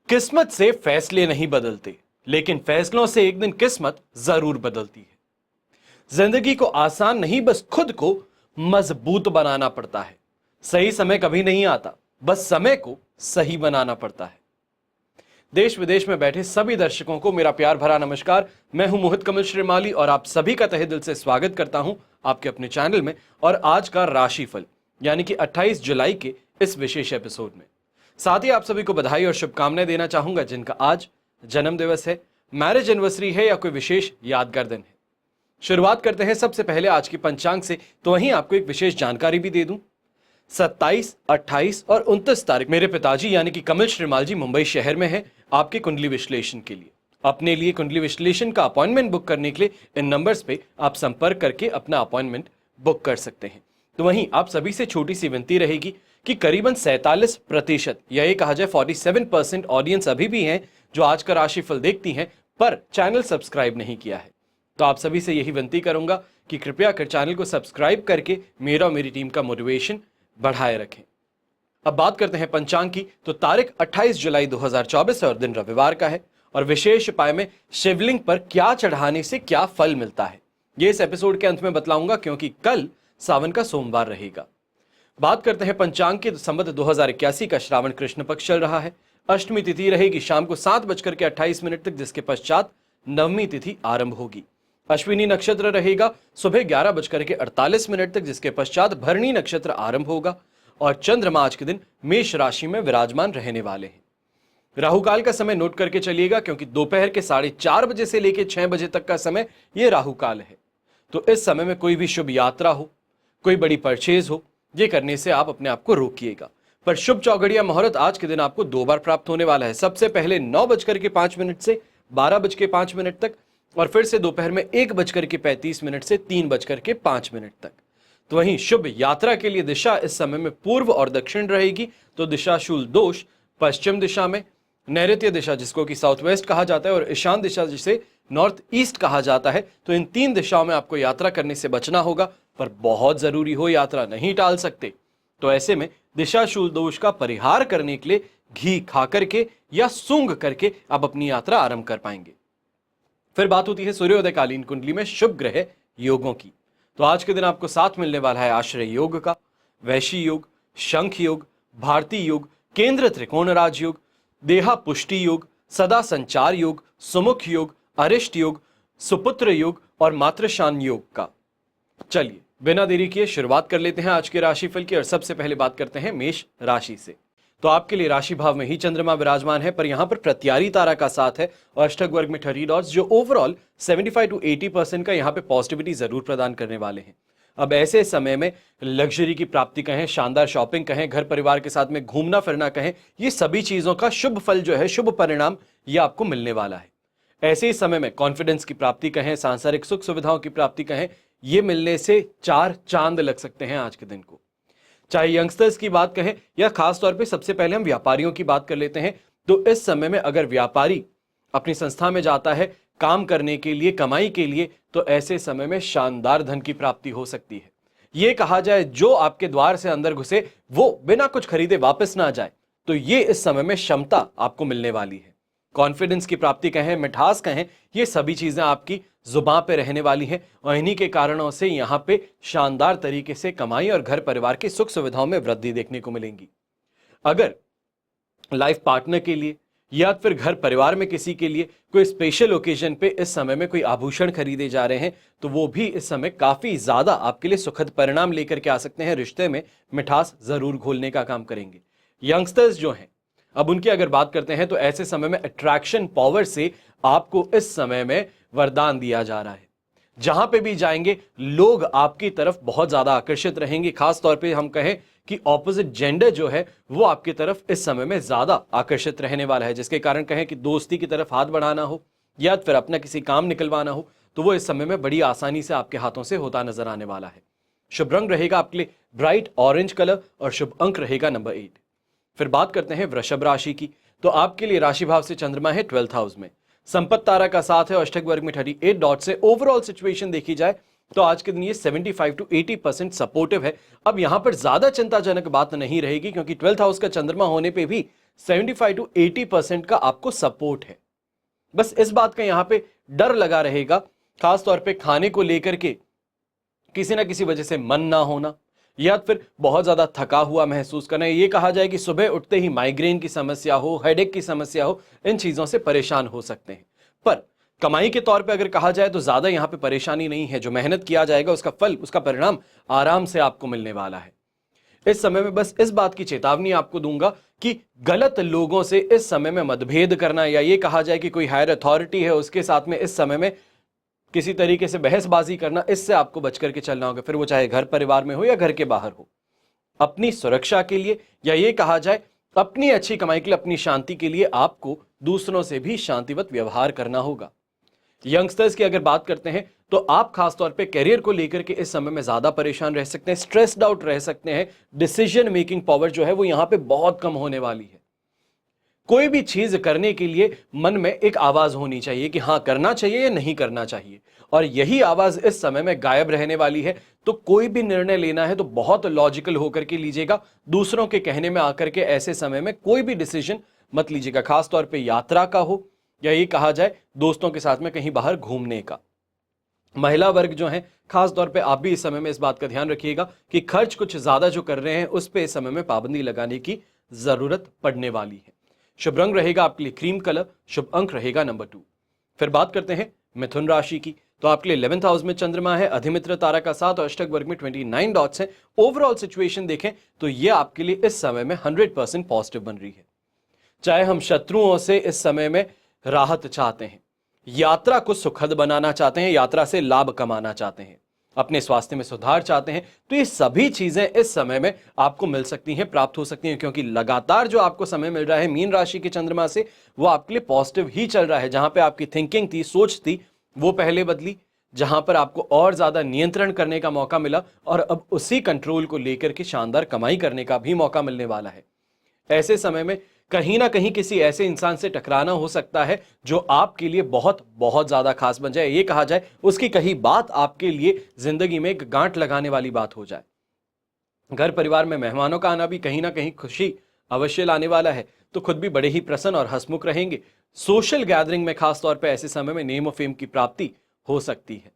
किस्मत से फैसले नहीं बदलते, लेकिन फैसलों से एक दिन किस्मत जरूर बदलती है। जिंदगी को आसान नहीं, बस खुद को मजबूत बनाना पड़ता है। सही समय कभी नहीं आता, बस समय को सही बनाना पड़ता है। देश विदेश में बैठे सभी दर्शकों को मेरा प्यार भरा नमस्कार। मैं हूं मोहित कमल श्रीमाली और आप सभी का तहे दिल से स्वागत करता हूं आपके अपने चैनल में और आज का राशिफल यानी कि 28 जुलाई के इस विशेष एपिसोड में। साथ ही आप सभी को बधाई और शुभकामनाएं देना चाहूंगा जिनका आज जन्म दिवस है, मैरिज एनिवर्सरी है या कोई विशेष यादगार दिन है। शुरुआत करते हैं सबसे पहले आज की पंचांग से, तो वहीं आपको एक विशेष जानकारी भी दे दूं। 27, 28 और 29 तारीख मेरे पिताजी यानी कि कमल श्रीमाल जी मुंबई शहर में हैं आपके कुंडली विश्लेषण के लिए। अपने लिए कुंडली विश्लेषण का अपॉइंटमेंट बुक करने के लिए इन नंबर्स पे आप संपर्क करके अपना अपॉइंटमेंट बुक कर सकते हैं। तो वहीं आप सभी से छोटी सी विनती रहेगी कि करीबन 47% या ये कहा जाए 47% ऑडियंस अभी भी हैं जो आज का राशिफल देखती हैं पर चैनल सब्सक्राइब नहीं किया है। तो आप सभी से यही विनती करूंगा कि कृपया कर चैनल को सब्सक्राइब करके मेरा और मेरी टीम का मोटिवेशन बढ़ाए रखें। अब बात करते हैं पंचांग की, तो तारीख 28 जुलाई 2024 है और दिन रविवार का है और विशेष उपाय में शिवलिंग पर क्या चढ़ाने से क्या फल मिलता है ये इस एपिसोड के अंत में बतलाऊंगा, क्योंकि कल सावन का सोमवार रहेगा। बात करते हैं पंचांग की, तो संवत 2081 का श्रावण कृष्ण पक्ष चल रहा है। अष्टमी तिथि रहेगी शाम को 7:28 तक, जिसके पश्चात नवमी तिथि आरंभ होगी। अश्विनी नक्षत्र रहेगा सुबह 11:48 तक, जिसके पश्चात भरणी नक्षत्र आरंभ होगा और चंद्रमा आज के दिन मेष राशि में विराजमान रहने वाले हैं। राहुकाल का समय नोट करके चलिएगा, क्योंकि दोपहर के 4:30 बजे से लेकर 6 बजे तक का समय यह राहुकाल है। तो इस समय में कोई भी शुभ यात्रा हो, कोई बड़ी परचेज हो, ये करने से आप अपने आप को रोकिएगा। पर शुभ चौघड़िया मुहूर्त आज के दिन आपको 2 बार प्राप्त होने वाला है। सबसे पहले 9:05 से 12:05 तक और फिर से दोपहर में 1:35 से 3:05 तक। तो वहीं शुभ यात्रा के लिए दिशा इस समय में पूर्व और दक्षिण रहेगी। तो दिशाशूल दोष पश्चिम दिशा में, नैऋत्य दिशा जिसको कि साउथ वेस्ट कहा जाता है और ईशान दिशा जिसे नॉर्थ ईस्ट कहा जाता है। तो इन 3 दिशाओं में आपको यात्रा करने से बचना होगा, पर बहुत जरूरी हो यात्रा नहीं टाल सकते। तो ऐसे में दिशाशूल दोष का परिहार करने के लिए घी खा करके या सूंघ करके आप अपनी यात्रा आरंभ कर पाएंगे। फिर बात होती है सूर्योदयकालीन कुंडली में शुभ ग्रह योगों की। तो आज के दिन आपको साथ मिलने वाला है आश्रय योग का, वैशी योग, शंख योग, भारतीय योग, केंद्र त्रिकोण राज योग, देहा पुष्टि योग, सदा संचार योग, सुमुख योग, अरिष्ट योग, सुपुत्र योग और मातृशान योग का। चलिए बिना देरी किए शुरुआत कर लेते हैं आज के राशिफल की और सबसे पहले बात करते हैं मेष राशि से। तो आपके लिए राशि भाव में ही चंद्रमा विराजमान है, पर यहां पर प्रत्यारी तारा का साथ है और अष्टक वर्ग में 30 डॉट्स जो ओवरऑल 75 to 80% का यहां पे पॉजिटिविटी जरूर प्रदान करने वाले हैं। अब ऐसे समय में लग्जरी की प्राप्ति कहें, शानदार शॉपिंग कहें, घर परिवार के साथ में घूमना फिरना कहें, ये सभी चीजों का शुभ फल जो है, शुभ परिणाम ये आपको मिलने वाला है। ऐसे ही समय में कॉन्फिडेंस की प्राप्ति कहें, सांसारिक सुख सुविधाओं की प्राप्ति कहें, ये मिलने से 4 चांद लग सकते हैं आज के दिन को। चाहे यंगस्टर्स की बात कहें या खास तौर पे सबसे पहले हम व्यापारियों की बात कर लेते हैं। तो इस समय में अगर व्यापारी अपनी संस्था में जाता है काम करने के लिए, कमाई के लिए, तो ऐसे समय में शानदार धन की प्राप्ति हो सकती है। ये कहा जाए जो आपके द्वार से अंदर घुसे वो बिना कुछ खरीदे वापस ना जाए, तो ये इस समय में क्षमता आपको मिलने वाली है। कॉन्फिडेंस की प्राप्ति कहें, मिठास कहें, ये सभी चीजें आपकी जुबान पे रहने वाली हैं और इन्हीं के कारणों से यहाँ पे शानदार तरीके से कमाई और घर परिवार की सुख सुविधाओं में वृद्धि देखने को मिलेंगी। अगर लाइफ पार्टनर के लिए या फिर घर परिवार में किसी के लिए कोई स्पेशल ओकेजन पे इस समय में कोई आभूषण खरीदे जा रहे हैं, तो वो भी इस समय काफी ज्यादा आपके लिए सुखद परिणाम लेकर के आ सकते हैं। रिश्ते में मिठास जरूर घोलने का काम करेंगे। यंगस्टर्स जो हैं, अब उनकी अगर बात करते हैं, तो ऐसे समय में अट्रैक्शन पावर से आपको इस समय में वरदान दिया जा रहा है। जहां पे भी जाएंगे लोग आपकी तरफ बहुत ज्यादा आकर्षित रहेंगे। खास तौर पे हम कहें कि ऑपोजिट जेंडर जो है वो आपकी तरफ इस समय में ज्यादा आकर्षित रहने वाला है, जिसके कारण कहें कि दोस्ती की तरफ हाथ बढ़ाना हो या फिर अपना किसी काम निकलवाना हो, तो वो इस समय में बड़ी आसानी से आपके हाथों से होता नजर आने वाला है। शुभ रंग रहेगा आपके लिए ब्राइट ऑरेंज कलर और शुभ अंक रहेगा नंबर 8। फिर बात करते हैं वृषभ राशि की। तो आपके लिए राशि भाव से चंद्रमा है 12th हाउस में, संपत्ति तारा का साथ है और अष्टक वर्ग में 38 डॉट से ओवरऑल सिचुएशन देखी जाए तो आज के दिन ये 75 to 80% सपोर्टिव है। अब यहां पर ज्यादा चिंताजनक बात नहीं रहेगी, क्योंकि 12th हाउस का चंद्रमा होने पे भी 75 to 80% का आपको सपोर्ट है। बस इस बात का यहां पे डर लगा रहेगा, खास तौर पे खाने को लेकर के किसी ना किसी वजह से मन ना होना, या फिर बहुत ज्यादा थका हुआ महसूस करना। ये कहा जाए कि सुबह उठते ही माइग्रेन की समस्या हो, हेडेक की समस्या हो, इन चीजों से परेशान हो सकते हैं। पर कमाई के तौर पे अगर कहा जाए तो ज्यादा यहां पे परेशानी नहीं है। जो मेहनत किया जाएगा उसका फल, उसका परिणाम आराम से आपको मिलने वाला है। इस समय में बस इस बात की चेतावनी आपको दूंगा कि गलत लोगों से इस समय में मतभेद करना, या ये कहा जाए कि कोई हायर अथॉरिटी है उसके साथ में इस समय में किसी तरीके से बहसबाजी करना, इससे आपको बच करके चलना होगा। फिर वो चाहे घर परिवार में हो या घर के बाहर हो। अपनी सुरक्षा के लिए, या ये कहा जाए अपनी अच्छी कमाई के लिए, अपनी शांति के लिए आपको दूसरों से भी शांतिवत व्यवहार करना होगा। यंगस्टर्स की अगर बात करते हैं तो आप खासतौर पे करियर को लेकर के इस समय में ज्यादा परेशान रह सकते हैं, स्ट्रेस्ड आउट रह सकते हैं। डिसीजन मेकिंग पावर जो है वो यहां पे बहुत कम होने वाली है। कोई भी चीज करने के लिए मन में एक आवाज होनी चाहिए कि हां करना चाहिए या नहीं करना चाहिए, और यही आवाज इस समय में गायब रहने वाली है। तो कोई भी निर्णय लेना है तो बहुत लॉजिकल होकर के लीजिएगा। दूसरों के कहने में आकर के ऐसे समय में कोई भी डिसीजन मत लीजिएगा, खासतौर पे यात्रा का हो, या ये कहा जाए दोस्तों के साथ में कहीं बाहर घूमने का। महिला वर्ग जो है, खास तौर पे आप भी इस समय में इस बात का ध्यान रखिएगा कि खर्च कुछ ज्यादा जो कर रहे हैं उस पे इस समय में पाबंदी लगाने की जरूरत पड़ने वाली है। शुभ रंग रहेगा आपके लिए क्रीम कलर, शुभ अंक रहेगा नंबर 2। फिर बात करते हैं मिथुन राशि की। तो आपके लिए 11th हाउस में चंद्रमा है, अधिमित्र तारा का 7 और अष्टक वर्ग में 29 डॉट्स हैं। ओवरऑल सिचुएशन देखें तो ये आपके लिए इस समय में 100% पॉजिटिव बन रही है। चाहे हम शत्रुओं से इस समय में राहत चाहते हैं, यात्रा को सुखद बनाना चाहते हैं, यात्रा से लाभ कमाना चाहते हैं, अपने स्वास्थ्य में सुधार चाहते हैं, तो ये सभी चीजें इस समय में आपको मिल सकती हैं, प्राप्त हो सकती हैं। क्योंकि लगातार जो आपको समय मिल रहा है मीन राशि के चंद्रमा से, वो आपके लिए पॉजिटिव ही चल रहा है। जहां पे आपकी थिंकिंग थी, सोच थी, वो पहले बदली, जहां पर आपको और ज्यादा नियंत्रण करने का मौका मिला, और अब उसी कंट्रोल को लेकर के शानदार कमाई करने का भी मौका मिलने वाला है। ऐसे समय में कहीं ना कहीं किसी ऐसे इंसान से टकराना हो सकता है जो आपके लिए बहुत बहुत ज्यादा खास बन जाए। ये कहा जाए उसकी कही बात आपके लिए जिंदगी में एक गांठ लगाने वाली बात हो जाए। घर परिवार में मेहमानों का आना भी कहीं ना कहीं खुशी अवश्य लाने वाला है, तो खुद भी बड़े ही प्रसन्न और हंसमुख रहेंगे। सोशल गैदरिंग में खासतौर पर ऐसे समय में नेम और फेम की प्राप्ति हो सकती है।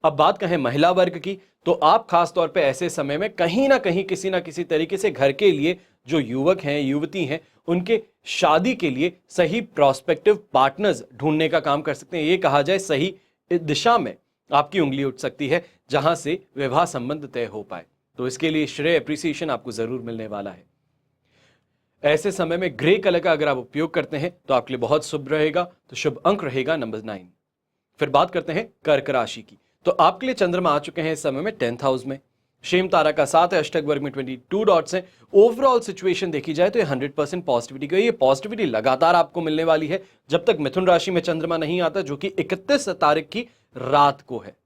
अब बात कहें महिला वर्ग की, तो आप खास तौर पे ऐसे समय में कहीं ना कहीं किसी ना किसी तरीके से घर के लिए जो युवक हैं, युवती हैं, उनके शादी के लिए सही प्रोस्पेक्टिव पार्टनर्स ढूंढने का काम कर सकते हैं। ये कहा जाए सही दिशा में आपकी उंगली उठ सकती है जहां से विवाह संबंध तय हो पाए। तो इसके लिए श्रेय अप्रिसिएशन आपको जरूर मिलने वाला है। ऐसे समय में ग्रे कलर का अगर आप उपयोग करते हैं तो आपके लिए बहुत शुभ रहेगा। तो शुभ अंक रहेगा नंबर 9। फिर बात करते हैं कर्क राशि की। तो आपके लिए चंद्रमा आ चुके हैं इस समय में 10th हाउस में, शेम तारा का 7 है, अष्टक वर्ग में 22 डॉट्स हैं। ओवरऑल सिचुएशन देखी जाए तो ये 100% पॉजिटिविटी का, ये पॉजिटिविटी लगातार आपको मिलने वाली है जब तक मिथुन राशि में चंद्रमा नहीं आता, जो कि 31 तारीख की रात को है।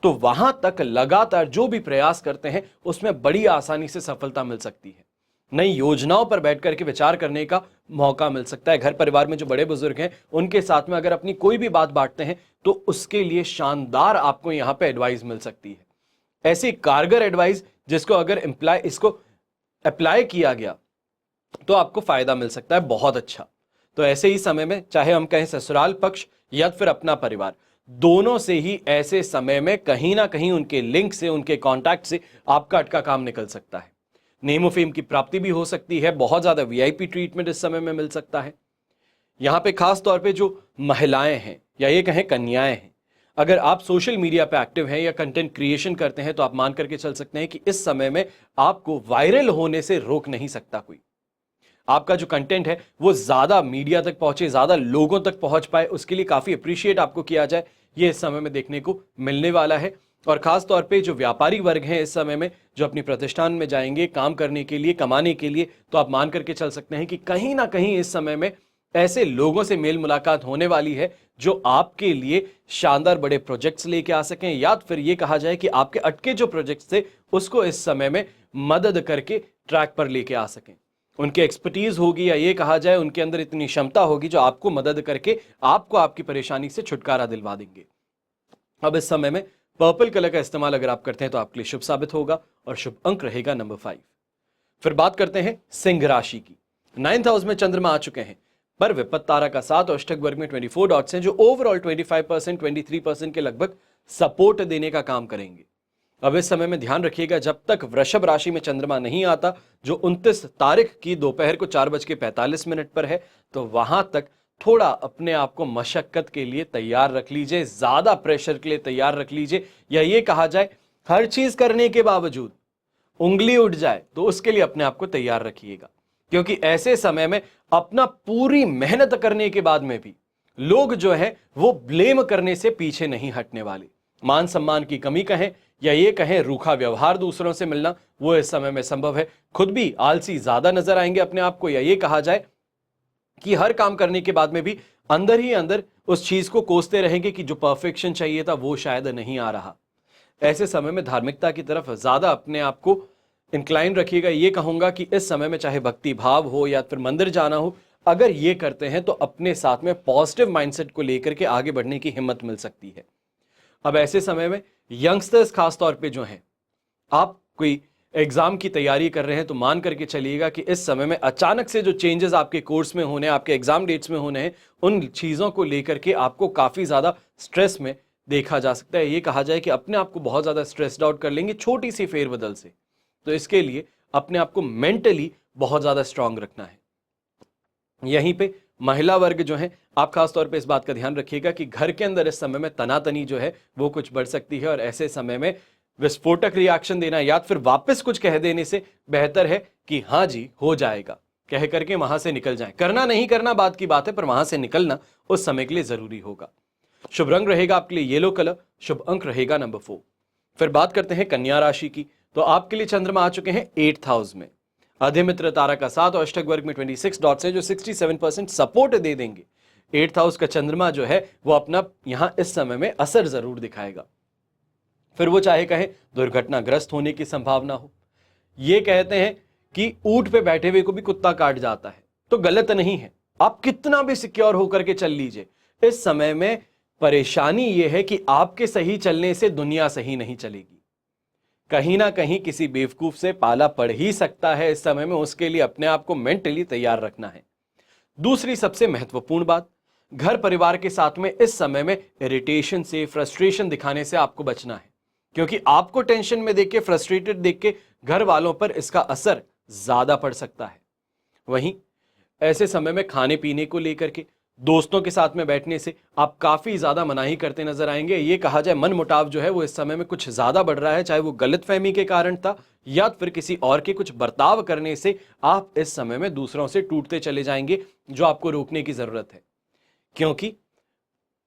तो वहां तक लगातार जो भी प्रयास करते हैं उसमें बड़ी आसानी से सफलता मिल सकती है। नई योजनाओं पर बैठ करके विचार करने का मौका मिल सकता है। घर परिवार में जो बड़े बुजुर्ग हैं उनके साथ में अगर अपनी कोई भी बात बांटते हैं तो उसके लिए शानदार आपको यहां पे एडवाइस मिल सकती है। ऐसी कारगर एडवाइस जिसको अगर इसको अप्लाई किया गया तो आपको फायदा मिल सकता है बहुत अच्छा। तो ऐसे ही समय में चाहे हम कहें ससुराल पक्ष या फिर अपना परिवार, दोनों से ही ऐसे समय में कहीं ना कहीं उनके लिंक से, उनके कॉन्टैक्ट से आपका अटका काम निकल सकता है। नेम ऑफ फेम की प्राप्ति भी हो सकती है, बहुत ज्यादा वीआईपी ट्रीटमेंट इस समय में मिल सकता है। यहां पे खास तौर पे जो महिलाएं हैं या ये कहें कन्याएं हैं, अगर आप सोशल मीडिया पे एक्टिव हैं या कंटेंट क्रिएशन करते हैं तो आप मान करके चल सकते हैं कि इस समय में आपको वायरल होने से रोक नहीं सकता कोई। आपका जो कंटेंट है वो ज्यादा मीडिया तक पहुंचे, ज्यादा लोगों तक पहुंच पाए, उसके लिए काफी अप्रिशिएट आपको किया जाए, ये इस समय में देखने को मिलने वाला है। और खास तौर पे जो व्यापारी वर्ग हैं इस समय में जो अपनी प्रतिष्ठान में जाएंगे काम करने के लिए, कमाने के लिए, तो आप मान करके चल सकते हैं कि कहीं ना कहीं इस समय में ऐसे लोगों से मेल मुलाकात होने वाली है जो आपके लिए शानदार बड़े प्रोजेक्ट्स लेके आ सकें, या फिर ये कहा जाए कि आपके अटके जो प्रोजेक्ट्स थे उसको इस समय में मदद करके ट्रैक पर लेके आ सकें। उनकी एक्सपर्टीज होगी या ये कहा जाए उनके अंदर इतनी क्षमता होगी जो आपको मदद करके आपको आपकी परेशानी से छुटकारा दिलवा देंगे। अब इस समय में पर्पल कलर का इस्तेमाल अगर आप करते हैं तो आपके लिए शुभ साबित होगा और शुभ अंक रहेगा नंबर 5। फिर बात करते हैं सिंह राशि की। 9th हाउस में चंद्रमा आ चुके हैं, पर विपत्त तारा का साथ और अष्टक वर्ग में 24 डॉट्स हैं जो ओवरऑल 25% 23% के लगभग सपोर्ट देने का काम करेंगे। अब इस समय में ध्यान रखिएगा, जब तक वृषभ राशि में चंद्रमा नहीं आता जो 29 तारीख की दोपहर को 4:45 पर है, तो वहां तक थोड़ा अपने आप को मशक्कत के लिए तैयार रख लीजिए, ज्यादा प्रेशर के लिए तैयार रख लीजिए, या ये कहा जाए हर चीज करने के बावजूद उंगली उठ जाए तो उसके लिए अपने आप को तैयार रखिएगा। क्योंकि ऐसे समय में अपना पूरी मेहनत करने के बाद में भी लोग जो है वो ब्लेम करने से पीछे नहीं हटने वाले। मान सम्मान की कमी कहें या ये कहें रूखा व्यवहार दूसरों से मिलना, वो इस समय में संभव है। खुद भी आलसी ज्यादा नजर आएंगे अपने आप को, या ये कहा जाए कि हर काम करने के बाद में भी अंदर ही अंदर उस चीज को कोसते रहेंगे कि जो परफेक्शन चाहिए था वो शायद नहीं आ रहा। ऐसे समय में धार्मिकता की तरफ ज्यादा अपने आप को इंक्लाइन रखिएगा। ये कहूंगा कि इस समय में चाहे भक्ति भाव हो या फिर मंदिर जाना हो, अगर ये करते हैं तो अपने साथ में पॉजिटिव माइंडसेट को लेकर के आगे बढ़ने की हिम्मत मिल सकती है। अब ऐसे समय में यंगस्टर्स खासतौर पे जो हैं, आप कोई एग्जाम की तैयारी कर रहे हैं तो मान करके चलिएगा कि इस समय में अचानक से जो चेंजेस आपके कोर्स में होने, आपके एग्जाम डेट्स में होने हैं, उन चीजों को लेकर के आपको काफी ज्यादा स्ट्रेस में देखा जा सकता है। ये कहा जाए कि अपने आप को बहुत ज्यादा स्ट्रेस्ड आउट कर लेंगे छोटी सी फेरबदल से। तो इसके लिए अपने आप को मेंटली बहुत ज्यादा स्ट्रांग रखना है। यहीं पे महिला वर्ग जो है, आप खास तौर पे इस बात का ध्यान रखिएगा कि घर के अंदर इस समय में तनातनी जो है वो कुछ बढ़ सकती है, और ऐसे समय में विस्फोटक रिएक्शन देना या फिर वापस कुछ कह देने से बेहतर है कि हाँ जी हो जाएगा कह करके वहां से निकल जाए। करना नहीं करना बात की बात है, पर वहां से निकलना उस समय के लिए जरूरी होगा। शुभ रंग रहेगा आपके लिए येलो कलर, शुभ अंक रहेगा नंबर 4। फिर बात करते हैं कन्या राशि की। तो आपके लिए चंद्रमा आ चुके हैं 8th हाउस में, अधिमित्र तारा का साथ और अष्टक वर्ग में 26 डॉट्स है जो 67% सपोर्ट दे देंगे। 8th हाउस का चंद्रमा जो है वो अपना यहां इस समय में असर जरूर दिखाएगा। फिर वो चाहे कहें दुर्घटनाग्रस्त होने की संभावना हो, ये कहते हैं कि ऊंट पे बैठे हुए को भी कुत्ता काट जाता है, तो गलत नहीं है। आप कितना भी सिक्योर होकर के चल लीजिए, इस समय में परेशानी यह है कि आपके सही चलने से दुनिया सही नहीं चलेगी। कहीं ना कहीं किसी बेवकूफ से पाला पड़ ही सकता है इस समय में, उसके लिए अपने आप को मेंटली तैयार रखना है। दूसरी सबसे महत्वपूर्ण बात, घर परिवार के साथ में इस समय में इरिटेशन से, फ्रस्ट्रेशन दिखाने से आपको बचना है, क्योंकि आपको टेंशन में देख के, फ्रस्ट्रेटेड देख के घर वालों पर इसका असर ज्यादा पड़ सकता है। वहीं ऐसे समय में खाने पीने को लेकर के, दोस्तों के साथ में बैठने से आप काफी ज्यादा मनाही करते नजर आएंगे। ये कहा जाए मन मुटाव जो है वो इस समय में कुछ ज्यादा बढ़ रहा है, चाहे वो गलतफहमी के कारण था या फिर किसी और के कुछ बर्ताव करने से आप इस समय में दूसरों से टूटते चले जाएंगे, जो आपको रोकने की जरूरत है। क्योंकि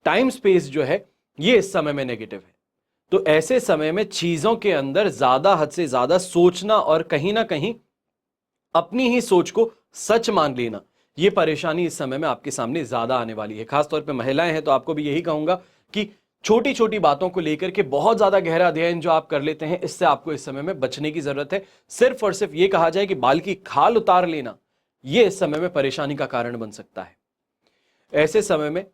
टाइम स्पेस जो है ये इस समय में नेगेटिव है। तो ऐसे समय में चीजों के अंदर ज्यादा, हद से ज्यादा सोचना और कहीं ना कहीं अपनी ही सोच को सच मान लेना, ये परेशानी इस समय में आपके सामने ज्यादा आने वाली है। खासतौर पे महिलाएं हैं तो आपको भी यही कहूंगा कि छोटी छोटी बातों को लेकर के बहुत ज्यादा गहरा अध्ययन जो आप कर लेते हैं, इससे आपको इस समय में बचने की जरूरत है। सिर्फ और सिर्फ ये कहा जाए कि बाल की खाल उतार लेना, ये इस समय में परेशानी का कारण बन सकता है। ऐसे समय में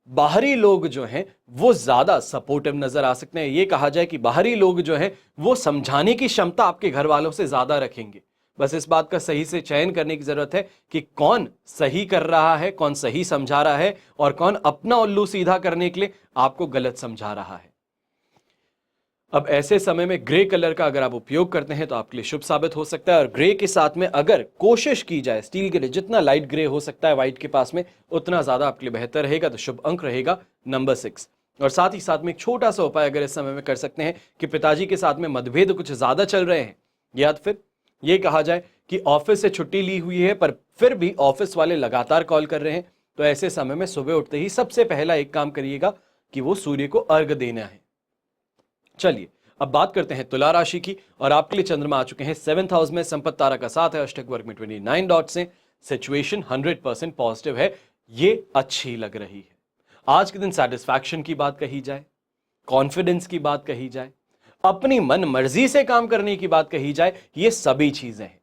बाहरी लोग जो हैं वो ज्यादा सपोर्टिव नजर आ सकते हैं। ये कहा जाए कि बाहरी लोग जो हैं वो समझाने की क्षमता आपके घर वालों से ज्यादा रखेंगे। बस इस बात का सही से चयन करने की जरूरत है कि कौन सही कर रहा है, कौन सही समझा रहा है, और कौन अपना उल्लू सीधा करने के लिए आपको गलत समझा रहा है। अब ऐसे समय में ग्रे कलर का अगर आप उपयोग करते हैं तो आपके लिए शुभ साबित हो सकता है, और ग्रे के साथ में अगर कोशिश की जाए स्टील ग्रे, जितना लाइट ग्रे हो सकता है व्हाइट के पास में, उतना ज्यादा आपके लिए बेहतर रहेगा। तो शुभ अंक रहेगा नंबर 6। और साथ ही साथ में एक छोटा सा उपाय अगर इस समय में कर सकते हैं कि पिताजी के साथ में मतभेद कुछ ज्यादा चल रहे हैं, या फिर ये कहा जाए कि ऑफिस से छुट्टी ली हुई है पर फिर भी ऑफिस वाले लगातार कॉल कर रहे हैं, तो ऐसे समय में सुबह उठते ही सबसे पहला एक काम करिएगा कि वो सूर्य को अर्घ देना है। चलिए अब बात करते हैं तुला राशि की, और आपके लिए चंद्रमा आ चुके हैं 7th हाउस में, संपत्ति तारा का साथ है, अष्टक वर्ग में 29 डॉट्स हैं। सिचुएशन 100% पॉजिटिव है, ये अच्छी लग रही है। आज के दिन सेटिस्फैक्शन की बात कही जाए, कॉन्फिडेंस की बात कही जाए, अपनी मन मर्जी से काम करने की बात कही जाए, ये सभी चीजें हैं।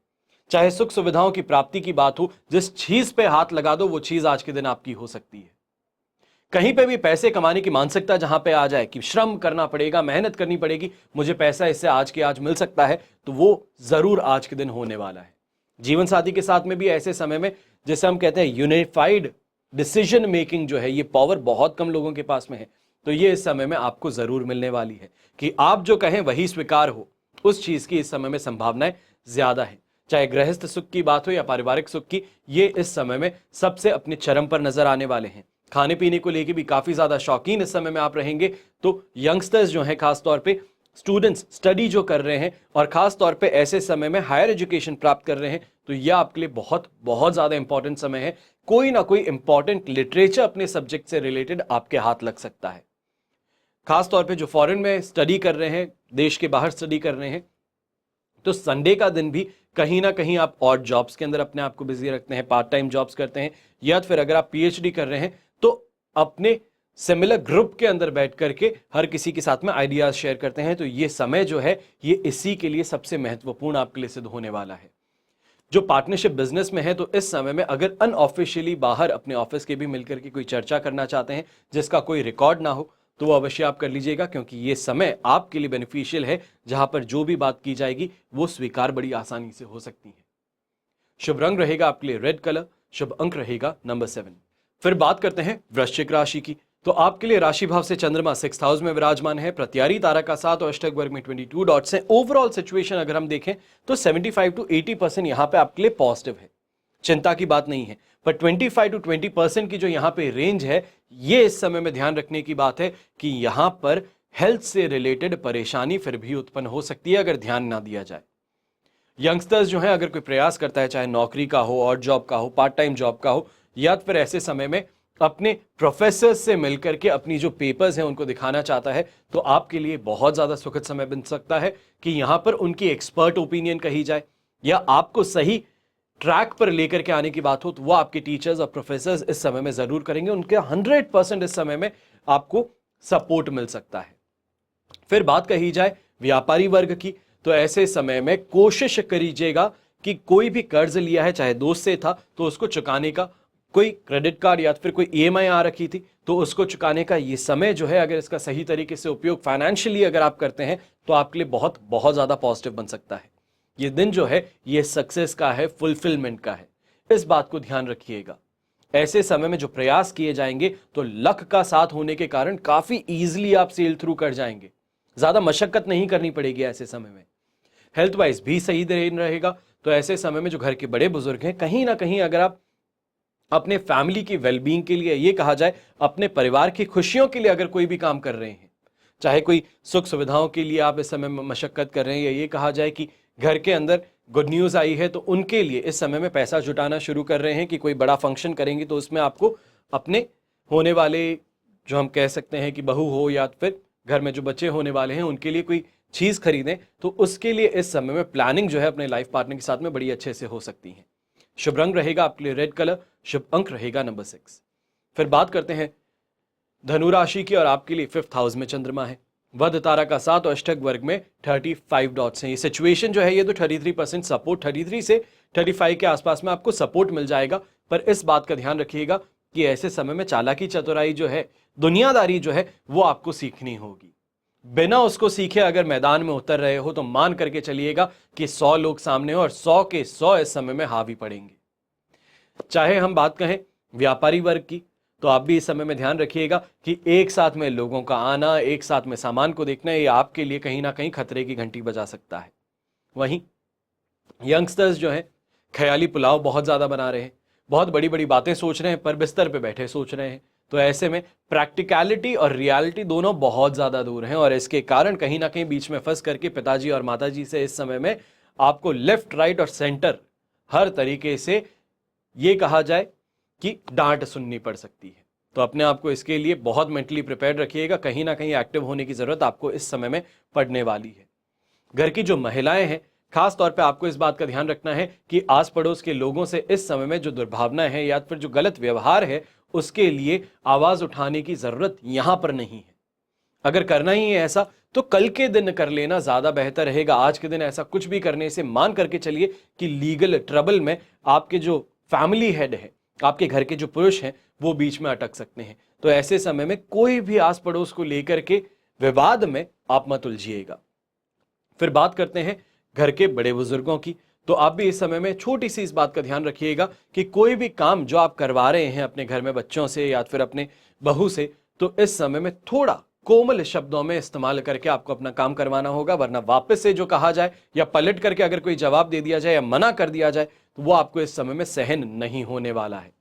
चाहे सुख सुविधाओं की प्राप्ति की बात हो, जिस चीज पे हाथ लगा दो वो चीज आज के दिन आपकी हो सकती है। कहीं पे भी पैसे कमाने की मानसिकता जहां पे आ जाए कि श्रम करना पड़ेगा, मेहनत करनी पड़ेगी, मुझे पैसा इससे आज के आज मिल सकता है, तो वो जरूर आज के दिन होने वाला है। जीवन साथी के साथ में भी ऐसे समय में जैसे हम कहते हैं यूनिफाइड डिसीजन मेकिंग जो है, ये पावर बहुत कम लोगों के पास में है। तो ये इस समय में आपको जरूर मिलने वाली है कि आप जो कहें वही स्वीकार हो, उस चीज की इस समय में संभावनाएं ज्यादा है। चाहे गृहस्थ सुख की बात हो या पारिवारिक सुख की, ये इस समय में सबसे अपने चरम पर नजर आने वाले हैं। खाने पीने को लेकर भी काफी ज्यादा शौकीन इस समय में आप रहेंगे। तो यंगस्टर्स जो हैं, खासतौर पे स्टूडेंट्स स्टडी जो कर रहे हैं और खास तौर पे ऐसे समय में हायर एजुकेशन प्राप्त कर रहे हैं, तो यह आपके लिए बहुत बहुत ज्यादा इंपॉर्टेंट समय है। कोई ना कोई इंपॉर्टेंट लिटरेचर अपने सब्जेक्ट से रिलेटेड आपके हाथ लग सकता है। खास तौर पे जो फॉरेन में स्टडी कर रहे हैं, देश के बाहर स्टडी कर रहे हैं, तो संडे का दिन भी कहीं ना कहीं आप और जॉब्स के अंदर अपने आप को बिजी रखते हैं, पार्ट टाइम जॉब्स करते हैं, या फिर अगर आप पीएचडी कर रहे हैं तो अपने सिमिलर ग्रुप के अंदर बैठ करके हर किसी के साथ में आइडियाज शेयर करते हैं। तो ये समय जो है ये इसी के लिए सबसे महत्वपूर्ण आपके लिए सिद्ध होने वाला है। जो पार्टनरशिप बिजनेस में है, तो इस समय में अगर अनऑफिशियली बाहर अपने ऑफिस के भी मिलकर के कोई चर्चा करना चाहते हैं जिसका कोई रिकॉर्ड ना हो, तो वो अवश्य आप कर लीजिएगा, क्योंकि ये समय आपके लिए बेनिफिशियल है, जहां पर जो भी बात की जाएगी वो स्वीकार बड़ी आसानी से हो सकती है। शुभ रंग रहेगा आपके लिए रेड कलर, शुभ अंक रहेगा नंबर 7। फिर बात करते हैं वृश्चिक राशि की। तो आपके लिए राशि भाव से चंद्रमा 6th हाउस में विराजमान है, प्रत्यारी तारा का 7 और अष्टक वर्ग में 22 डॉट्स हैं। ओवरऑल सिचुएशन अगर हम देखें तो 75 to 80% यहां पे आपके लिए पॉजिटिव है, चिंता की बात नहीं है। पर 25 to 20% की जो यहां पे रेंज है, ये इस समय में ध्यान रखने की बात है कि यहां पर हेल्थ से रिलेटेड परेशानी फिर भी उत्पन्न हो सकती है अगर ध्यान ना दिया जाए। यंगस्टर्स जो है, अगर कोई प्रयास करता है, चाहे नौकरी का हो और जॉब का हो, पार्ट टाइम जॉब का हो, या फिर ऐसे समय में अपने प्रोफेसर से मिलकर के अपनी जो पेपर्स हैं उनको दिखाना चाहता है, तो आपके लिए बहुत ज्यादा सुखद समय बन सकता है कि यहां पर उनकी एक्सपर्ट ओपिनियन कही जाए या आपको सही ट्रैक पर लेकर के आने की बात हो, तो वो आपके टीचर्स और प्रोफेसर्स इस समय में जरूर करेंगे। उनके 100% इस समय में आपको सपोर्ट मिल सकता है। फिर बात कही जाए व्यापारी वर्ग की, तो ऐसे समय में कोशिश करिएगा कि कोई भी कर्ज लिया है, चाहे दोस्त से था, तो उसको चुकाने का, कोई क्रेडिट कार्ड या फिर कोई ईएमआई आ रखी थी तो उसको चुकाने का ये समय जो है, अगर इसका सही तरीके से उपयोग फाइनेंशियली अगर आप करते हैं, तो आपके लिए बहुत बहुत ज्यादा पॉजिटिव बन सकता है। ये दिन जो है ये सक्सेस का है, फुलफिलमेंट का है, इस बात को ध्यान रखिएगा। ऐसे समय में जो प्रयास किए जाएंगे तो लक का साथ होने के कारण काफी इजीली आप सेल थ्रू कर जाएंगे, ज्यादा मशक्कत नहीं करनी पड़ेगी ऐसे समय में। हेल्थ वाइज भी सही दिन रहेगा। तो ऐसे समय में जो घर के बड़े बुजुर्ग हैं, कहीं ना कहीं अगर आप अपने फैमिली की वेलबींग के लिए, ये कहा जाए अपने परिवार की खुशियों के लिए अगर कोई भी काम कर रहे हैं, चाहे कोई सुख सुविधाओं के लिए आप इस समय में मशक्कत कर रहे हैं, या ये कहा जाए कि घर के अंदर गुड न्यूज आई है तो उनके लिए इस समय में पैसा जुटाना शुरू कर रहे हैं कि कोई बड़ा फंक्शन करेंगे, तो उसमें आपको अपने होने वाले, जो हम कह सकते हैं कि बहू हो या फिर घर में जो बच्चे होने वाले हैं, उनके लिए कोई चीज खरीदें, तो उसके लिए इस समय में प्लानिंग जो है अपने लाइफ पार्टनर के साथ में बड़ी अच्छे से हो सकती है। शुभ रंग रहेगा आपके लिए रेड कलर, शुभ अंक रहेगा नंबर 6। फिर बात करते हैं धनु राशि की, और आपके लिए 5th हाउस में चंद्रमा है, वध तारा का 7 और अष्टक वर्ग में 35 डॉट्स हैं। ये सिचुएशन जो है ये तो 33% सपोर्ट, 33 से 35 के आसपास में आपको सपोर्ट मिल जाएगा। पर इस बात का ध्यान रखिएगा कि ऐसे समय में चालाकी चतुराई जो है, दुनियादारी जो है, वो आपको सीखनी होगी। बिना उसको सीखे अगर मैदान में उतर रहे हो तो मान करके चलिएगा कि 100 लोग सामने हो और 100 के 100 इस समय में हावी पड़ेंगे। चाहे हम बात कहें व्यापारी वर्ग की, तो आप भी इस समय में ध्यान रखिएगा कि एक साथ में लोगों का आना, एक साथ में सामान को देखना, ये आपके लिए कहीं ना कहीं खतरे की घंटी बजा सकता है। वहीं यंगस्टर्स जो है, ख्याली पुलाव बहुत ज्यादा बना रहे हैं, बहुत बड़ी बड़ी बातें सोच रहे हैं, पर बिस्तर पे बैठे सोच रहे हैं। तो ऐसे में प्रैक्टिकलिटी और रियलिटी दोनों बहुत ज्यादा दूर हैं, और इसके कारण कहीं ना कहीं बीच में फंस करके पिताजी और माताजी से इस समय में आपको लेफ्ट, राइट और सेंटर हर तरीके से, ये कहा जाए कि डांट सुननी पड़ सकती है। तो अपने आप को इसके लिए बहुत मेंटली प्रिपेयर्ड रखिएगा, कहीं ना कहीं एक्टिव होने की जरूरत आपको इस समय में पड़ने वाली है। घर की जो महिलाएं हैं, खास तौर पे आपको इस बात का ध्यान रखना है कि आस पड़ोस के लोगों से इस समय में जो दुर्भावनाएं हैं या फिर जो गलत व्यवहार है, उसके लिए आवाज उठाने की जरूरत यहां पर नहीं है। अगर करना ही है ऐसा, तो कल के दिन कर लेना ज्यादा बेहतर रहेगा। आज के दिन ऐसा कुछ भी करने से मान करके चलिए कि लीगल ट्रबल में आपके जो फैमिली हेड है, आपके घर के जो पुरुष हैं, वो बीच में अटक सकते हैं। तो ऐसे समय में कोई भी आस पड़ोस को लेकर के विवाद में आप मत उलझिएगा। फिर बात करते हैं घर के बड़े बुजुर्गों की, तो आप भी इस समय में छोटी सी इस बात का ध्यान रखिएगा कि कोई भी काम जो आप करवा रहे हैं अपने घर में बच्चों से या फिर अपने बहू से, तो इस समय में थोड़ा कोमल शब्दों में इस्तेमाल करके आपको अपना काम करवाना होगा, वरना वापस से जो कहा जाए या पलट करके अगर कोई जवाब दे दिया जाए या मना कर दिया जाए तो वो आपको इस समय में सहन नहीं होने वाला है।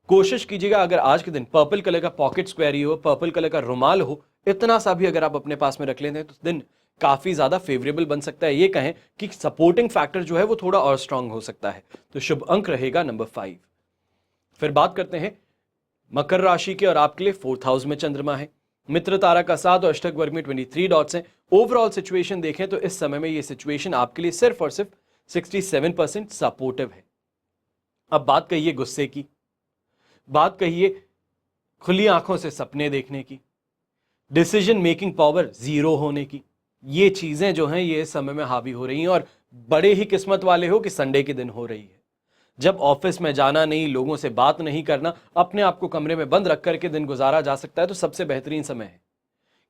कोशिश कीजिएगा अगर आज के दिन पर्पल कलर का पॉकेट स्क्वेयर हो, पर्पल कलर का रुमाल हो, इतना सा भी अगर आप अपने पास में रख लेते हैं तो दिन काफी ज्यादा फेवरेबल बन सकता है। ये कहें कि सपोर्टिंग फैक्टर जो है वो थोड़ा और स्ट्रांग हो सकता है। तो शुभ अंक रहेगा नंबर 5। फिर बात करते हैं मकर राशि के, और आपके लिए 4th हाउस में चंद्रमा है, मित्र तारा का साथ और अष्टक वर्ग में 23 डॉट्स हैं। ओवरऑल सिचुएशन देखें तो इस समय में ये सिचुएशन आपके लिए सिर्फ और सिर्फ 67% सपोर्टिव है। अब बात कहिए गुस्से की, बात कहिए खुली आंखों से सपने देखने की, डिसीजन मेकिंग पावर जीरो होने की, ये चीजें जो हैं ये इस समय में हावी हो रही हैं। और बड़े ही किस्मत वाले हो कि संडे के दिन हो रही है, जब ऑफिस में जाना नहीं, लोगों से बात नहीं करना, अपने आप को कमरे में बंद रख करके दिन गुजारा जा सकता है। तो सबसे बेहतरीन समय है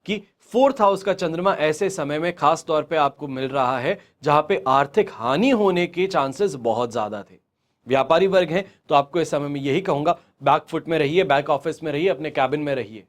कि 4th हाउस का चंद्रमा ऐसे समय में खास तौर पे आपको मिल रहा है जहां पे आर्थिक हानि होने के चांसेस बहुत ज्यादा थे। व्यापारी वर्ग हैं तो आपको इस समय में यही कहूंगा, बैक फुट में रहिए, बैक ऑफिस में रहिए, अपने कैबिन में रहिए।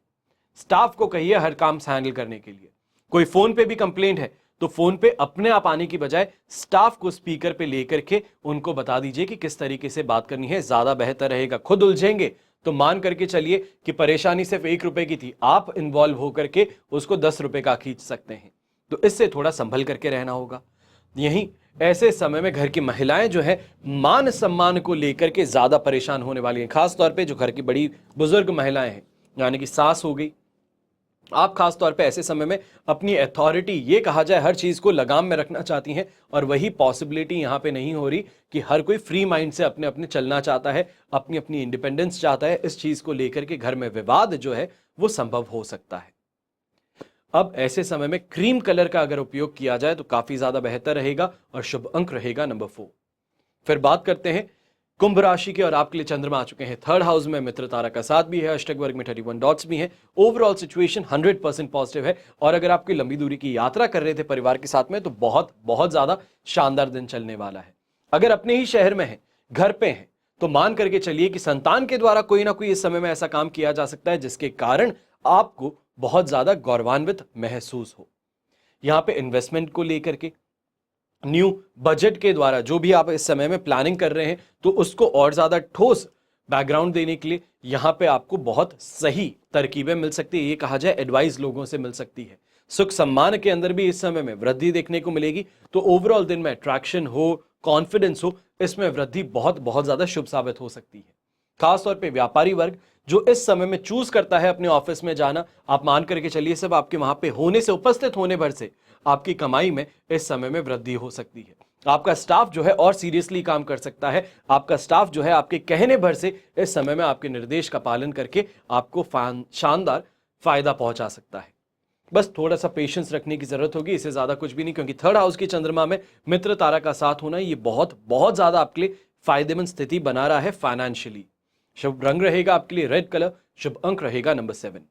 स्टाफ को कहिए हर काम से हैंडल करने के लिए। कोई फोन पे भी कंप्लेंट है तो फोन पे अपने आप आने की बजाय स्टाफ को स्पीकर पे लेकर के उनको बता दीजिए कि किस तरीके से बात करनी है, ज्यादा बेहतर रहेगा। खुद उलझेंगे तो मान करके चलिए कि परेशानी सिर्फ 1 रुपए की थी, आप इन्वॉल्व होकर के उसको 10 रुपए का खींच सकते हैं। तो इससे थोड़ा संभल करके रहना होगा। यहीं ऐसे समय में घर की महिलाएं जो है मान सम्मान को लेकर के ज्यादा परेशान होने वाली हैं, खास तौर पे जो घर की बड़ी बुजुर्ग महिलाएं हैं, यानी कि सास हो गई। आप खास तौर पे ऐसे समय में अपनी अथॉरिटी, ये कहा जाए हर चीज को लगाम में रखना चाहती हैं, और वही पॉसिबिलिटी यहां पे नहीं हो रही कि हर कोई फ्री माइंड से अपने अपने चलना चाहता है, अपनी अपनी इंडिपेंडेंस चाहता है। इस चीज को लेकर के घर में विवाद जो है वो संभव हो सकता है। अब ऐसे समय में क्रीम कलर का अगर उपयोग किया जाए तो काफी ज्यादा बेहतर रहेगा, और शुभ अंक रहेगा नंबर 4। फिर बात करते हैं कुंभ राशि के, और आपके लिए चंद्रमा आ चुके हैं 3rd हाउस में, मित्र तारा का साथ भी है, अष्टक वर्ग में 31 डॉट्स भी हैं। ओवरऑल सिचुएशन 100% पॉजिटिव है। और अगर आप कोई लंबी दूरी की यात्रा कर रहे थे परिवार के साथ में तो बहुत बहुत ज्यादा शानदार दिन चलने वाला है। अगर अपने ही शहर में है, घर पे हैं, तो मान करके चलिए कि संतान के द्वारा कोई ना कोई इस समय में ऐसा काम किया जा सकता है जिसके कारण आपको बहुत ज्यादा गौरवान्वित महसूस हो। यहां पे इन्वेस्टमेंट को लेकर के, न्यू बजट के द्वारा जो भी आप इस समय में प्लानिंग कर रहे हैं तो उसको और ज्यादा ठोस बैकग्राउंड देने के लिए यहां पे आपको बहुत सही तरकीबें मिल सकती है। ये कहा जाए एडवाइस लोगों से मिल सकती है। सुख सम्मान के अंदर भी इस समय में वृद्धि देखने को मिलेगी। तो ओवरऑल दिन में अट्रैक्शन हो, कॉन्फिडेंस हो, इसमें वृद्धि बहुत बहुत ज्यादा शुभ साबित हो सकती है। खासतौर पे व्यापारी वर्ग जो इस समय में चूज करता है अपने ऑफिस में जाना, आप मान करके चलिए सब आपके वहां पे होने से, उपस्थित होने भर से आपकी कमाई में इस समय में वृद्धि हो सकती है। आपका स्टाफ जो है और सीरियसली काम कर सकता है। आपका स्टाफ जो है आपके कहने भर से इस समय में आपके निर्देश का पालन करके आपको शानदार फायदा पहुंचा सकता है। बस थोड़ा सा पेशेंस रखने की जरूरत होगी, इससे ज्यादा कुछ भी नहीं, क्योंकि 3rd हाउस की चंद्रमा में मित्र तारा का साथ होना ये बहुत बहुत ज्यादा आपके लिए फायदेमंद स्थिति बना रहा है फाइनेंशियली। शुभ रंग रहेगा आपके लिए रेड कलर, शुभ अंक रहेगा नंबर 7।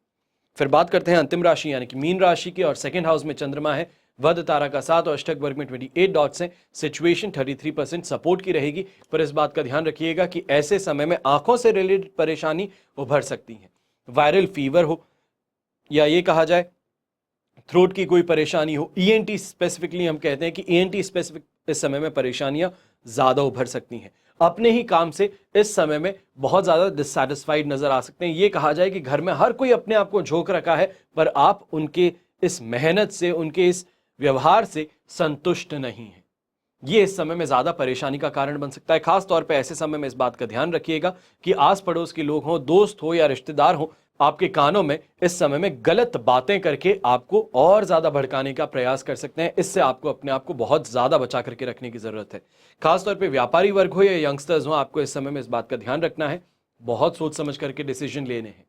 फिर बात करते हैं अंतिम राशि यानी कि मीन राशि की, और 2nd हाउस में चंद्रमा है, वध तारा का साथ और अष्टक वर्ग में 28 डॉट्स हैं। सिचुएशन 33% सपोर्ट की रहेगी, पर इस बात का ध्यान रखिएगा कि ऐसे समय में आंखों से रिलेटेड परेशानी उभर सकती है। वायरल फीवर हो, या ये कहा जाए थ्रोट की कोई परेशानी हो, ईएनटी स्पेसिफिकली हम कहते हैं कि ईएनटी स्पेसिफिक इस समय में परेशानियां ज्यादा उभर सकती हैं। अपने ही काम से इस समय में बहुत ज्यादा डिससैटिस्फाइड नजर आ सकते हैं। ये कहा जाए कि घर में हर कोई अपने आप को झोंक रखा है, पर आप उनके इस मेहनत से, उनके इस व्यवहार से संतुष्ट नहीं हैं। ये इस समय में ज्यादा परेशानी का कारण बन सकता है। खास तौर पे ऐसे समय में इस बात का ध्यान रखिएगा कि आस पड़ोस के लोग हों, दोस्त हो या रिश्तेदार हो, आपके कानों में इस समय में गलत बातें करके आपको और ज्यादा भड़काने का प्रयास कर सकते हैं। इससे आपको अपने आप को बहुत ज्यादा बचा करके रखने की जरूरत है। खासतौर पे व्यापारी वर्ग हो या यंगस्टर्स हो, आपको इस समय में इस बात का ध्यान रखना है, बहुत सोच समझ करके डिसीजन लेने हैं।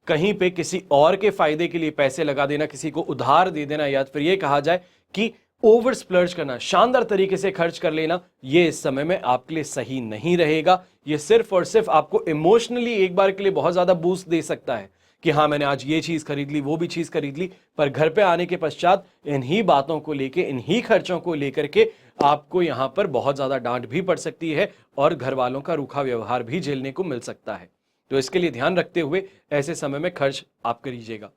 कहीं पे किसी और के फायदे के लिए पैसे लगा देना, किसी को उधार दे देना, या फिर ये कहा जाए कि ओवर स्प्लर्ज करना, शानदार तरीके से खर्च कर लेना, ये इस समय में आपके लिए सही नहीं रहेगा। ये सिर्फ और सिर्फ आपको इमोशनली एक बार के लिए बहुत ज्यादा बूस्ट दे सकता है कि हाँ मैंने आज ये चीज खरीद ली, वो भी चीज खरीद ली, पर घर पे आने के पश्चात इन्हीं बातों को लेके, इन्हीं खर्चों को लेकर के आपको यहां पर बहुत ज्यादा डांट भी पड़ सकती है और घर वालों का रूखा व्यवहार भी झेलने को मिल सकता है। तो इसके लिए ध्यान रखते हुए ऐसे समय में खर्च आप करिएगा।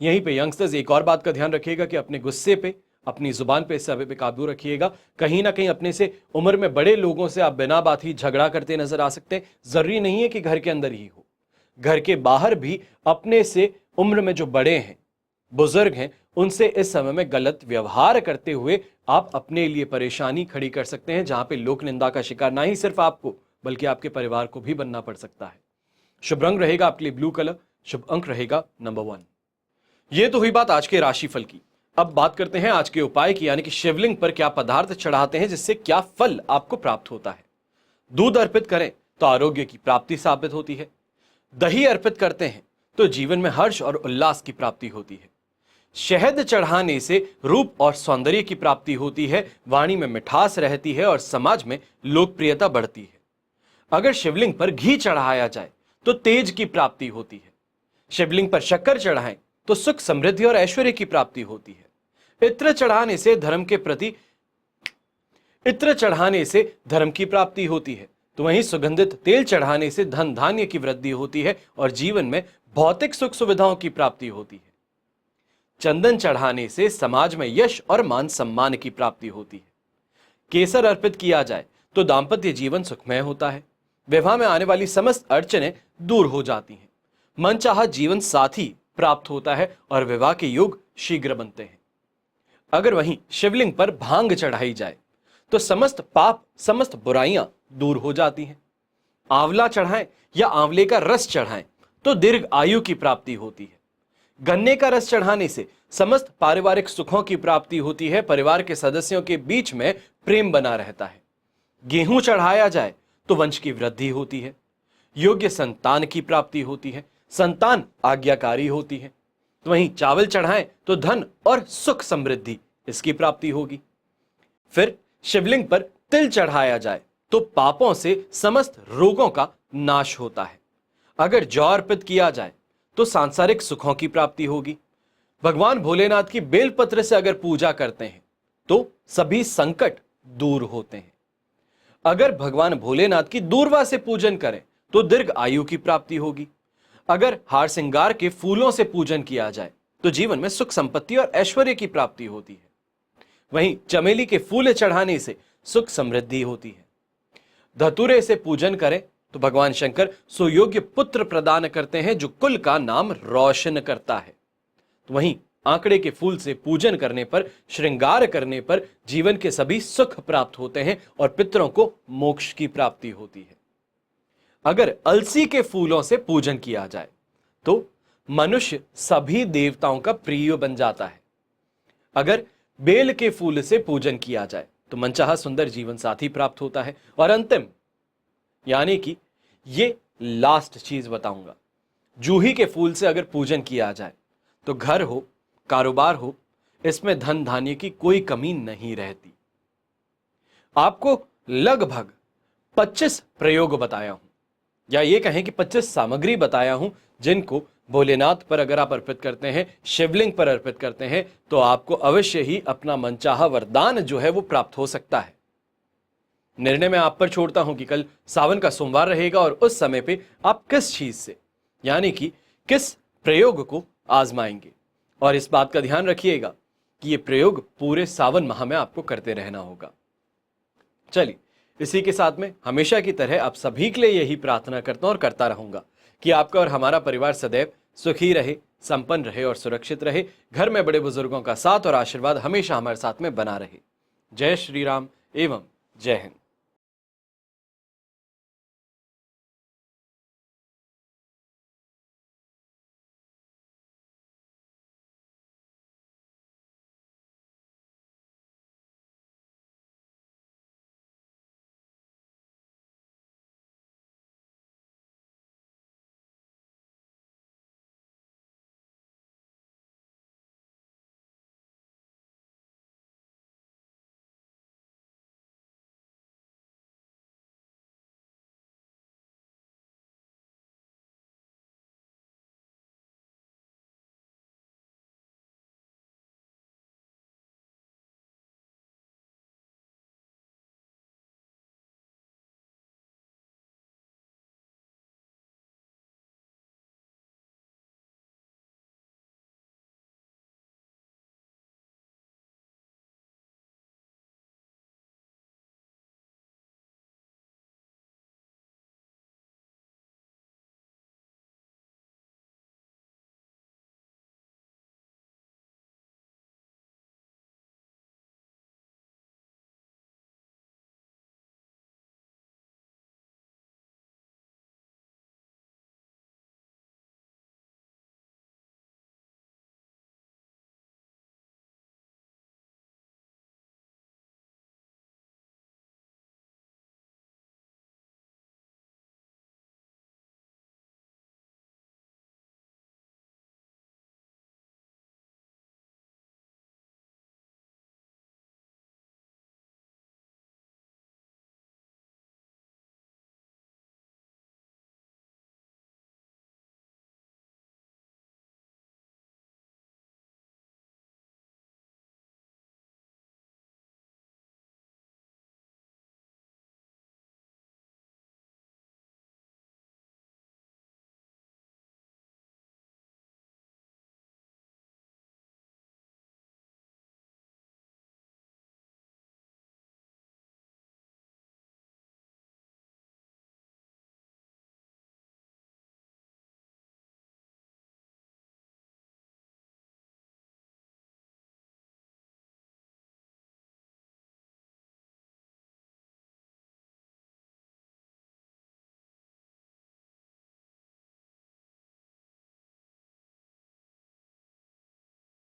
यहीं पे यंगस्टर्स एक और बात का ध्यान रखिएगा कि अपने गुस्से पे, अपनी जुबान पे, इस समय पे काबू रखिएगा। कहीं ना कहीं अपने से उम्र में बड़े लोगों से आप बिना बात ही झगड़ा करते नजर आ सकते हैं। जरूरी नहीं है कि घर के अंदर ही हो, घर के बाहर भी अपने से उम्र में जो बड़े हैं, बुजुर्ग हैं, उनसे इस समय में गलत व्यवहार करते हुए आप अपने लिए परेशानी खड़ी कर सकते हैं, जहां पे लोक निंदा का शिकार ना ही सिर्फ आपको बल्कि आपके परिवार को भी बनना पड़ सकता है। शुभ रंग रहेगा आपके लिए ब्लू कलर, शुभ अंक रहेगा नंबर 1। ये तो हुई बात आज के राशिफल की। अब बात करते हैं आज के उपाय की, यानी कि शिवलिंग पर क्या पदार्थ चढ़ाते हैं जिससे क्या फल आपको प्राप्त होता है। दूध अर्पित करें तो आरोग्य की प्राप्ति साबित होती है। दही अर्पित करते हैं तो जीवन में हर्ष और उल्लास की प्राप्ति होती है। शहद चढ़ाने से रूप और सौंदर्य की प्राप्ति होती है, वाणी में मिठास रहती है और समाज में लोकप्रियता बढ़ती है। अगर शिवलिंग पर घी चढ़ाया जाए तो तेज की प्राप्ति होती है। शिवलिंग पर शक्कर चढ़ाएं तो सुख, समृद्धि और ऐश्वर्य की प्राप्ति होती है। इत्र चढ़ाने से धर्म की प्राप्ति होती है, तो वहीं सुगंधित तेल चढ़ाने से धन धान्य की वृद्धि होती है और जीवन में भौतिक सुख सुविधाओं की प्राप्ति होती है। चंदन चढ़ाने से समाज में यश और मान सम्मान की प्राप्ति होती है। केसर अर्पित किया जाए तो दाम्पत्य जीवन सुखमय होता है। विवाह में आने वाली समस्त अड़चनें दूर हो जाती हैं। मनचाहा जीवन साथी प्राप्त होता है और विवाह के योग शीघ्र बनते हैं। अगर वहीं शिवलिंग पर भांग चढ़ाई जाए तो समस्त पाप, समस्त बुराइयां दूर हो जाती हैं। आंवला चढ़ाएं या आंवले का रस चढ़ाएं तो दीर्घ आयु की प्राप्ति होती है। गन्ने का रस चढ़ाने से समस्त पारिवारिक सुखों की प्राप्ति होती है। परिवार के सदस्यों के बीच में प्रेम बना रहता है। गेहूं चढ़ाया जाए तो वंश की वृद्धि होती है। योग्य संतान की प्राप्ति होती है। संतान आज्ञाकारी होती है। तो वहीं चावल चढ़ाएं तो धन और सुख समृद्धि इसकी प्राप्ति होगी। फिर शिवलिंग पर तिल चढ़ाया जाए तो पापों से समस्त रोगों का नाश होता है। अगर जौ अर्पित किया जाए तो सांसारिक सुखों की प्राप्ति होगी। भगवान भोलेनाथ की बेलपत्र से अगर पूजा करते हैं तो सभी संकट दूर होते हैं। अगर भगवान भोलेनाथ की दूर्वा से पूजन करें तो दीर्घ आयु की प्राप्ति होगी। अगर हार श्रृंगार के फूलों से पूजन किया जाए तो जीवन में सुख, संपत्ति और ऐश्वर्य की प्राप्ति होती है। वहीं चमेली के फूल चढ़ाने से सुख समृद्धि होती है। धतूरे से पूजन करें तो भगवान शंकर सुयोग्य पुत्र प्रदान करते हैं जो कुल का नाम रोशन करता है। तो वहीं आंकड़े के फूल से पूजन करने पर, श्रृंगार करने पर जीवन के सभी सुख प्राप्त होते हैं और पितरों को मोक्ष की प्राप्ति होती है। अगर अलसी के फूलों से पूजन किया जाए तो मनुष्य सभी देवताओं का प्रिय बन जाता है। अगर बेल के फूल से पूजन किया जाए तो मनचाहा सुंदर जीवन साथी प्राप्त होता है। और अंतिम, यानी कि ये लास्ट चीज बताऊंगा, जूही के फूल से अगर पूजन किया जाए तो घर हो, कारोबार हो, इसमें धन धान्य की कोई कमी नहीं रहती। आपको लगभग 25 प्रयोग बताया हूं, या ये कहें कि 25 सामग्री बताया हूं जिनको भोलेनाथ पर अगर आप अर्पित करते हैं, शिवलिंग पर अर्पित करते हैं, तो आपको अवश्य ही अपना मनचाहा वरदान जो है वो प्राप्त हो सकता है। निर्णय मैं आप पर छोड़ता हूं कि कल सावन का सोमवार रहेगा और उस समय पे आप किस चीज से, यानी कि किस प्रयोग को आजमाएंगे। और इस बात का ध्यान रखिएगा कि ये प्रयोग पूरे सावन माह में आपको करते रहना होगा। चलिए, इसी के साथ में हमेशा की तरह आप सभी के लिए यही प्रार्थना करता हूं और करता रहूंगा कि आपका और हमारा परिवार सदैव सुखी रहे, संपन्न रहे और सुरक्षित रहे। घर में बड़े बुजुर्गों का साथ और आशीर्वाद हमेशा हमारे साथ में बना रहे। जय श्री राम एवं जय हिंद।